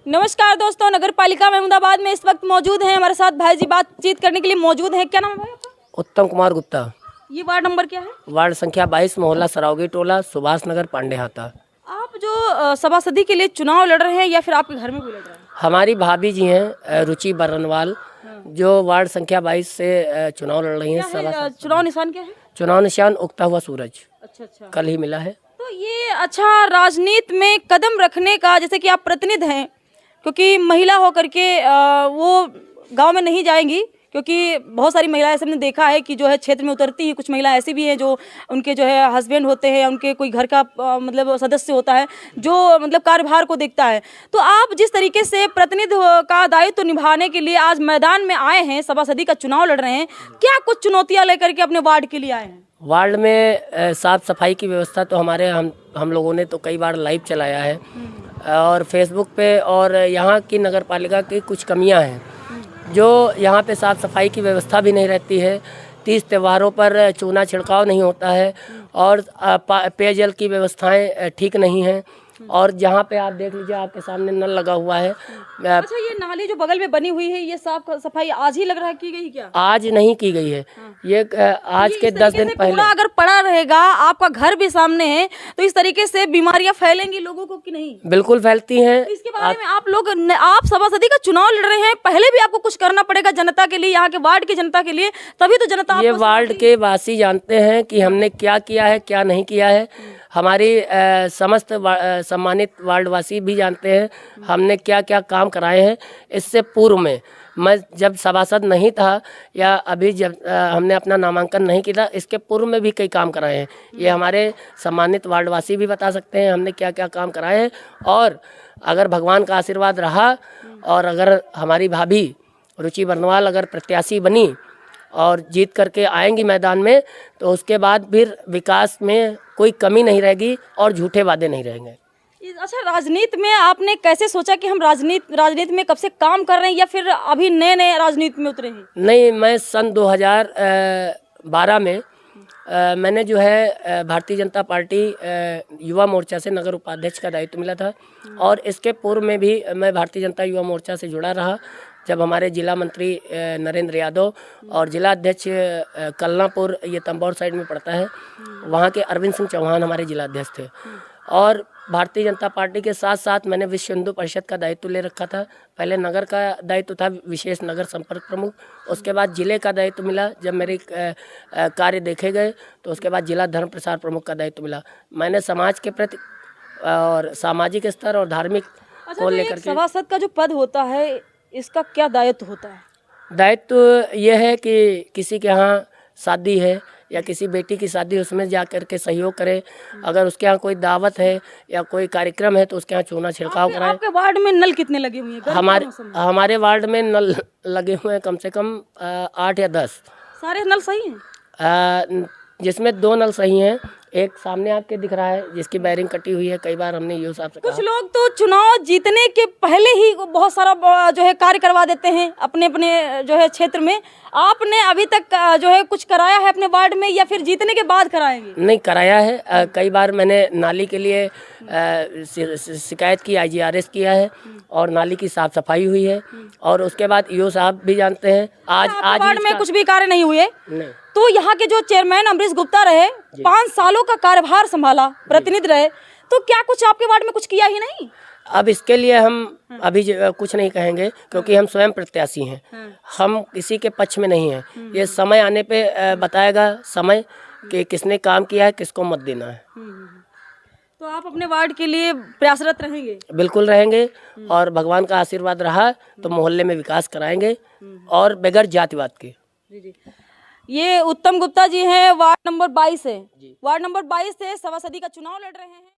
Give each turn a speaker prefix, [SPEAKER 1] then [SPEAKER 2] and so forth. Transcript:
[SPEAKER 1] नमस्कार दोस्तों, नगर पालिका महमूदाबाद में इस वक्त मौजूद हैं। हमारे साथ भाई जी बातचीत करने के लिए मौजूद हैं। क्या नाम है भाई आपका?
[SPEAKER 2] उत्तम कुमार गुप्ता।
[SPEAKER 1] ये वार्ड नंबर क्या है?
[SPEAKER 2] वार्ड संख्या 22, मोहल्ला सरावगी टोला, सुभाष नगर, पांडे हाता।
[SPEAKER 1] आप जो सभासदी के लिए चुनाव लड़ रहे हैं या फिर आपके घर में कोई लड़ रहा है?
[SPEAKER 2] हमारी भाभी जी हैं रुचि बरनवाल, जो वार्ड संख्या 22 से चुनाव लड़ रही हैं।
[SPEAKER 1] चुनाव निशान क्या है?
[SPEAKER 2] चुनाव निशान उगता हुआ सूरज।
[SPEAKER 1] अच्छा।
[SPEAKER 2] कल ही मिला है।
[SPEAKER 1] तो ये अच्छा राजनीति में कदम रखने का, जैसे कि आप प्रतिनिधि हैं, क्योंकि महिला होकर के वो गांव में नहीं जाएंगी, क्योंकि बहुत सारी महिलाएं ऐसे हमने देखा है कि जो है क्षेत्र में उतरती है। कुछ महिलाएं ऐसी भी हैं जो उनके जो है हस्बैंड होते हैं, उनके कोई घर का मतलब सदस्य होता है जो मतलब कार्यभार को देखता है। तो आप जिस तरीके से प्रतिनिधि का दायित्व निभाने के लिए आज मैदान में आए हैं, सभासदी का चुनाव लड़ रहे हैं, क्या कुछ चुनौतियाँ लेकर के अपने वार्ड के लिए आए हैं?
[SPEAKER 2] वार्ड में साफ सफाई की व्यवस्था तो हमारे हम लोगों ने तो कई बार लाइव चलाया है और फेसबुक पे, और यहाँ की नगर पालिका की कुछ कमियाँ हैं जो यहाँ पे साफ़ सफाई की व्यवस्था भी नहीं रहती है। 30 त्योहारों पर चूना छिड़काव नहीं होता है और पेयजल की व्यवस्थाएं ठीक नहीं हैं। और जहाँ पे आप देख लीजिए, आपके सामने नल लगा हुआ है।
[SPEAKER 1] अच्छा, ये नाली जो बगल में बनी हुई है, ये साफ सफाई आज ही लग रहा है की गई क्या?
[SPEAKER 2] आज नहीं की गई है। ये आज के 10 दिन पहले।
[SPEAKER 1] अगर पड़ा रहेगा, आपका घर भी सामने है, तो इस तरीके से बीमारियां फैलेंगी लोगों को कि नहीं?
[SPEAKER 2] बिल्कुल फैलती हैं।
[SPEAKER 1] तो इसके बारे में आप सभासदी का चुनाव लड़ रहे हैं, पहले भी आपको कुछ करना पड़ेगा जनता के लिए, यहाँ के वार्ड की जनता के लिए, तभी तो जनता
[SPEAKER 2] ये वार्ड के वासी जानते हैं कि हमने क्या किया है, क्या नहीं किया है। हमारी समस्त सम्मानित वार्डवासी भी जानते हैं हमने क्या क्या काम कराए हैं। इससे पूर्व में मैं जब सभासद नहीं था या अभी जब हमने अपना नामांकन नहीं किया, इसके पूर्व में भी कई काम कराए हैं। ये हमारे सम्मानित वार्डवासी भी बता सकते हैं हमने क्या क्या काम कराए हैं। और अगर भगवान का आशीर्वाद रहा और अगर हमारी भाभी रुचि बरनवाल अगर प्रत्याशी बनी और जीत करके आएंगी मैदान में, तो उसके बाद फिर विकास में कोई कमी नहीं रहेगी और झूठे वादे नहीं रहेंगे।
[SPEAKER 1] अच्छा, राजनीति में आपने कैसे सोचा कि हम राजनीति में कब से काम कर रहे हैं या फिर अभी नए नए राजनीति में उतरे हैं?
[SPEAKER 2] नहीं, मैं सन 2012 में मैंने जो है भारतीय जनता पार्टी युवा मोर्चा से नगर उपाध्यक्ष का दायित्व मिला था। और इसके पूर्व में भी मैं भारतीय जनता युवा मोर्चा से जुड़ा रहा, जब हमारे जिला मंत्री नरेंद्र यादव और जिला अध्यक्ष कलनापुर, ये तंबौर साइड में पड़ता है, वहाँ के अरविंद सिंह चौहान हमारे जिला अध्यक्ष थे। और भारतीय जनता पार्टी के साथ साथ मैंने विश्व हिंदू परिषद का दायित्व ले रखा था। पहले नगर का दायित्व था, विशेष नगर संपर्क प्रमुख। उसके बाद जिले का दायित्व मिला। जब मेरे कार्य देखे गए तो उसके बाद जिला धर्म प्रसार प्रमुख का दायित्व मिला। मैंने समाज के प्रति और सामाजिक स्तर और धार्मिक को लेकर के।
[SPEAKER 1] सभासद का जो पद होता है, इसका क्या दायित्व होता है?
[SPEAKER 2] दायित्व यह है कि किसी के यहाँ शादी है या किसी बेटी की शादी, उसमें जा कर के सहयोग करे। अगर उसके यहाँ कोई दावत है या कोई कार्यक्रम है तो उसके यहाँ चूना छिड़काव कराए।
[SPEAKER 1] आपके वार्ड में नल कितने लगे हुए हैं?
[SPEAKER 2] हमारे वार्ड में नल लगे हुए हैं कम से कम 8 या 10।
[SPEAKER 1] सारे नल सही हैं?
[SPEAKER 2] जिसमें 2 नल सही हैं। एक सामने आपके दिख रहा है जिसकी बैरिंग कटी हुई है। कई बार हमने यूँ साहब से
[SPEAKER 1] कुछ लोग तो चुनाव जीतने के पहले ही बहुत सारा जो है कार्य करवा देते हैं अपने अपने जो है क्षेत्र में। आपने अभी तक जो है कुछ कराया है अपने वार्ड में या फिर जीतने के बाद कराएंगे?
[SPEAKER 2] नहीं, कराया है। कई बार मैंने नाली के लिए शिकायत की, IGRS किया है और नाली की साफ सफाई हुई है। और उसके बाद ईओ साहब भी जानते हैं। आज
[SPEAKER 1] वार्ड में कुछ भी कार्य नहीं हुए?
[SPEAKER 2] नहीं।
[SPEAKER 1] तो यहाँ के जो चेयरमैन अमरीश गुप्ता रहे, 5 सालों का कार्यभार संभाला, प्रतिनिधि रहे, तो क्या कुछ आपके वार्ड में कुछ किया ही नहीं?
[SPEAKER 2] अब इसके लिए हम अभी कुछ नहीं कहेंगे, क्योंकि हम स्वयं प्रत्याशी हैं। हम किसी के पक्ष में नहीं हैं। ये समय आने पे बताएगा समय कि किसने काम किया है, किसको मत देना है।
[SPEAKER 1] तो आप अपने वार्ड के लिए प्रयासरत रहेंगे?
[SPEAKER 2] बिल्कुल रहेंगे। और भगवान का आशीर्वाद रहा तो मोहल्ले में विकास कराएंगे और बगैर जातिवाद के।
[SPEAKER 1] जी। ये उत्तम गुप्ता जी हैं, वार्ड नंबर 22 है। वार्ड नंबर 22 से सभासदी का चुनाव लड़ रहे हैं।